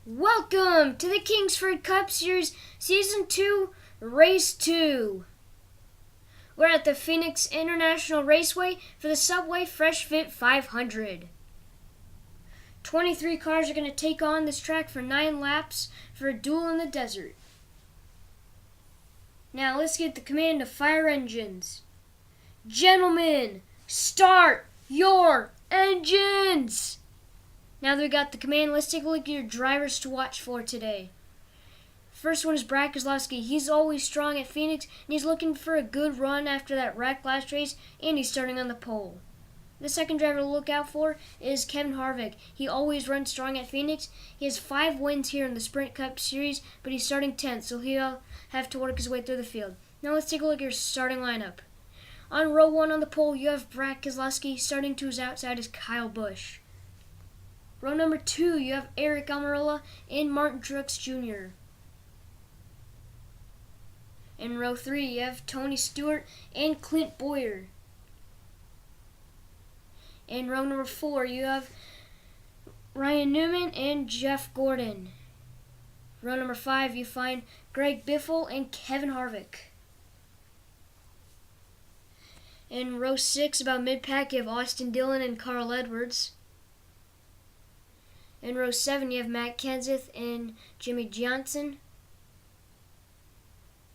Welcome to the Kingsford Cup Series Season 2, Race 2. We're at the Phoenix International Raceway for the Subway Fresh Fit 500. 23 cars are going to take on this track for 9 laps for a duel in the desert. Now let's get the command of fire engines. Gentlemen, start your engines! Now that we got the command, let's take a look at your drivers to watch for today. First one is Brad Keselowski. He's always strong at Phoenix, and he's looking for a good run after that wreck last race, and he's starting on the pole. The second driver to look out for is Kevin Harvick. He always runs strong at Phoenix. He has 5 wins here in the Sprint Cup Series, but he's starting 10th, so he'll have to work his way through the field. Now let's take a look at your starting lineup. On row 1 on the pole, you have Brad Keselowski. Starting to his outside is Kyle Busch. Row number 2, you have Aric Almirola and Martin Truex Jr. In row 3, you have Tony Stewart and Clint Bowyer. In row number 4, you have Ryan Newman and Jeff Gordon. Row number 5, you find Greg Biffle and Kevin Harvick. In row 6, about mid-pack, you have Austin Dillon and Carl Edwards. In row 7, you have Matt Kenseth and Jimmy Johnson.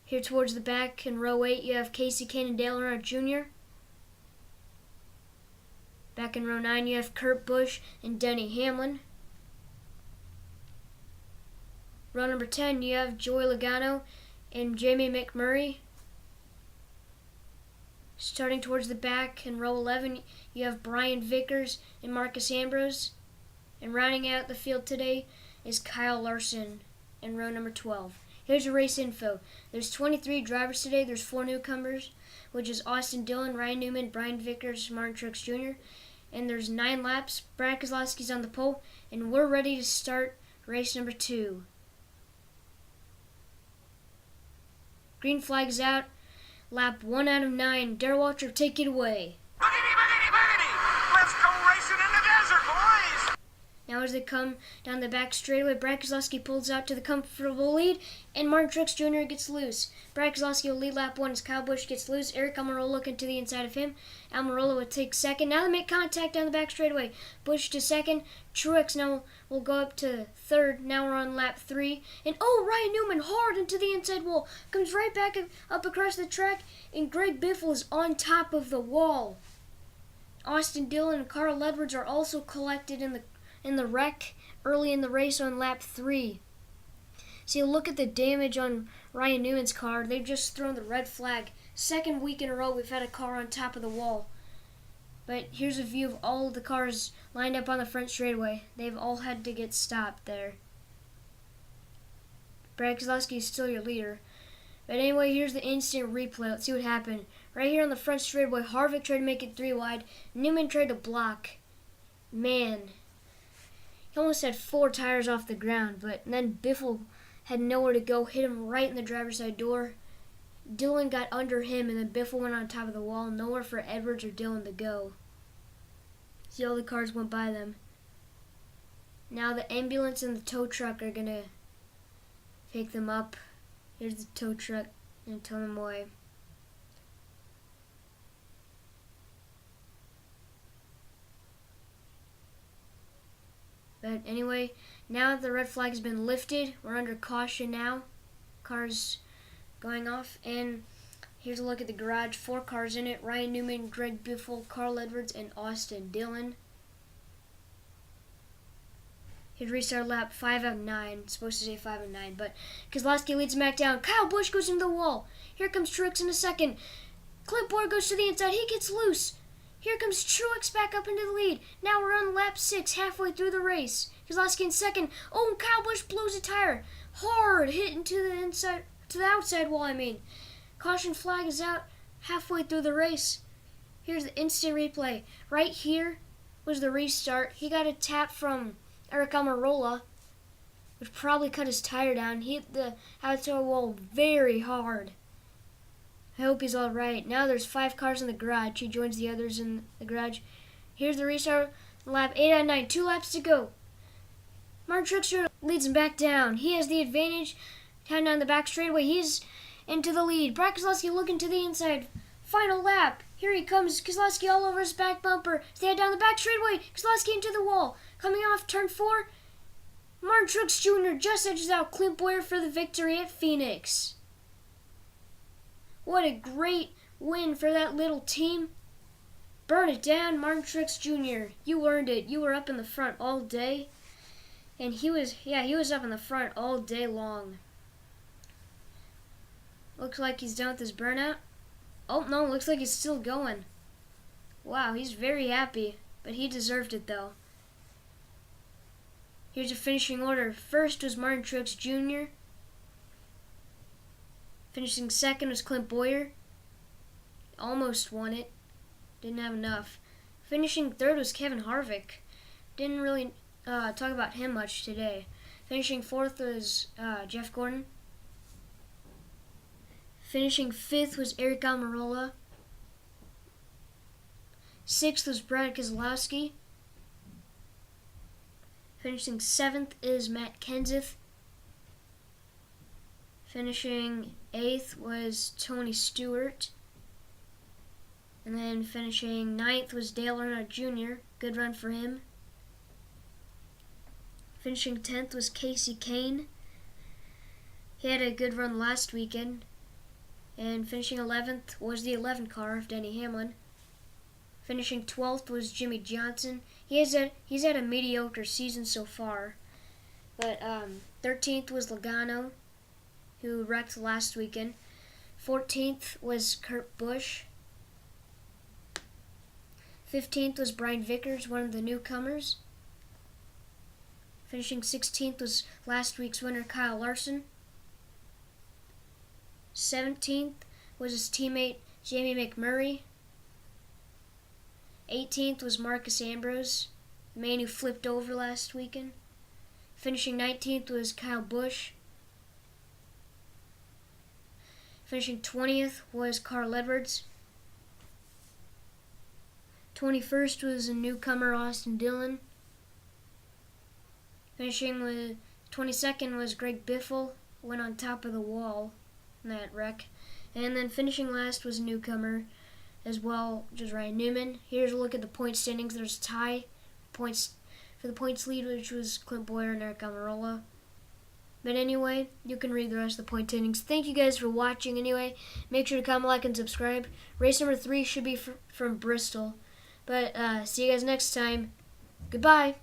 Here towards the back in row 8, you have Casey Kane and Dale Earnhardt Jr. Back in row 9, you have Kurt Busch and Denny Hamlin. Row number 10, you have Joey Logano and Jamie McMurray. Starting towards the back in row 11, you have Brian Vickers and Marcus Ambrose. And rounding out the field today is Kyle Larson in row number 12. Here's your race info. There's 23 drivers today. There's 4 newcomers, which is Austin Dillon, Ryan Newman, Brian Vickers, Martin Truex Jr. And there's 9 laps. Brad Keselowski's on the pole, and we're ready to start race number 2. Green flag's out. Lap 1 out of 9. Darrell Waltrip, take it away. Let's go racing in the desert, boys! Now as they come down the back straightaway, Brad Keselowski pulls out to the comfortable lead, and Martin Truex Jr. gets loose. Brad Keselowski will lead lap 1 as Kyle Busch gets loose. Aric Almirola looking to the inside of him. Almirola will take second. Now they make contact down the back straightaway. Busch to second. Truex now will go up to third. Now we're on lap 3. And Ryan Newman hard into the inside wall. Comes right back up across the track, and Greg Biffle is on top of the wall. Austin Dillon and Carl Edwards are also collected in the wreck early in the race on lap 3. See, look at the damage on Ryan Newman's car. They've just thrown the red flag. Second week in a row we've had a car on top of the wall. But here's a view of all of the cars lined up on the front straightaway. They've all had to get stopped there. Brad Keselowski is still your leader. But anyway, here's the instant replay. Let's see what happened. Right here on the front straightaway, Harvick tried to make it 3 wide. Newman tried to block. Man, he almost had 4 tires off the ground, but then Biffle had nowhere to go, hit him right in the driver's side door. Dillon got under him, and then Biffle went on top of the wall. Nowhere for Edwards or Dillon to go. See, all the cars went by them. Now the ambulance and the tow truck are going to pick them up. Here's the tow truck and tow them away. But anyway, now that the red flag has been lifted, we're under caution now. Cars going off. And here's a look at the garage. 4 cars in it. Ryan Newman, Greg Biffle, Carl Edwards, and Austin Dillon. Here's restart lap 5 out of 9. It's supposed to say 5 out of 9. But Keselowski leads him back down. Kyle Busch goes into the wall. Here comes Truex in a second. Clint Bowyer goes to the inside. He gets loose. Here comes Truex back up into the lead. Now we're on lap 6, halfway through the race. Keselowski in second. And Kyle Busch blows a tire. Hard hit into the outside wall, Caution flag is out halfway through the race. Here's the instant replay. Right here was the restart. He got a tap from Aric Almirola, which probably cut his tire down. He hit the outside wall very hard. I hope he's alright. Now there's 5 cars in the garage. He joins the others in the garage. Here's the restart. Lap 8 out of 9. 2 laps to go. Martin Truex Jr. leads him back down. He has the advantage. Heading down the back straightaway. He's into the lead. Brad Keselowski looking to the inside. Final lap. Here he comes. Keselowski all over his back bumper. They head down the back straightaway. Keselowski into the wall. Coming off turn 4. Martin Truex Jr. just edges out Clint Bowyer for the victory at Phoenix. What a great win for that little team. Burn it down, Martin Truex Jr. You earned it. You were up in the front all day. And he was up in the front all day long. Looks like he's done with his burnout. Oh, no, looks like he's still going. Wow, he's very happy. But he deserved it, though. Here's a finishing order. First was Martin Truex Jr. Finishing second was Clint Bowyer. Almost won it. Didn't have enough. Finishing third was Kevin Harvick. Didn't really talk about him much today. Finishing fourth was Jeff Gordon. Finishing fifth was Eric Almirola. Sixth was Brad Keselowski. Finishing seventh is Matt Kenseth. Finishing eighth was Tony Stewart. And then finishing ninth was Dale Earnhardt Jr. Good run for him. Finishing 10th was Casey Kane. He had a good run last weekend. And finishing 11th was the 11th car of Denny Hamlin. Finishing 12th was Jimmy Johnson. He's had a mediocre season so far. But 13th was Logano, who wrecked last weekend. 14th was Kurt Busch. 15th was Brian Vickers, one of the newcomers. Finishing 16th was last week's winner, Kyle Larson. 17th was his teammate, Jamie McMurray. 18th was Marcus Ambrose, the man who flipped over last weekend. Finishing 19th was Kyle Busch. Finishing 20th was Carl Edwards. 21st was a newcomer, Austin Dillon. Finishing with 22nd was Greg Biffle, went on top of the wall in that wreck. And then finishing last was a newcomer as well, which is Ryan Newman. Here's a look at the point standings. There's a tie points for the points lead, which was Clint Bowyer and Eric Almirola. But anyway, you can read the rest of the point standings. Thank you guys for watching anyway. Make sure to comment, like, and subscribe. Race number 3 should be from Bristol. But see you guys next time. Goodbye.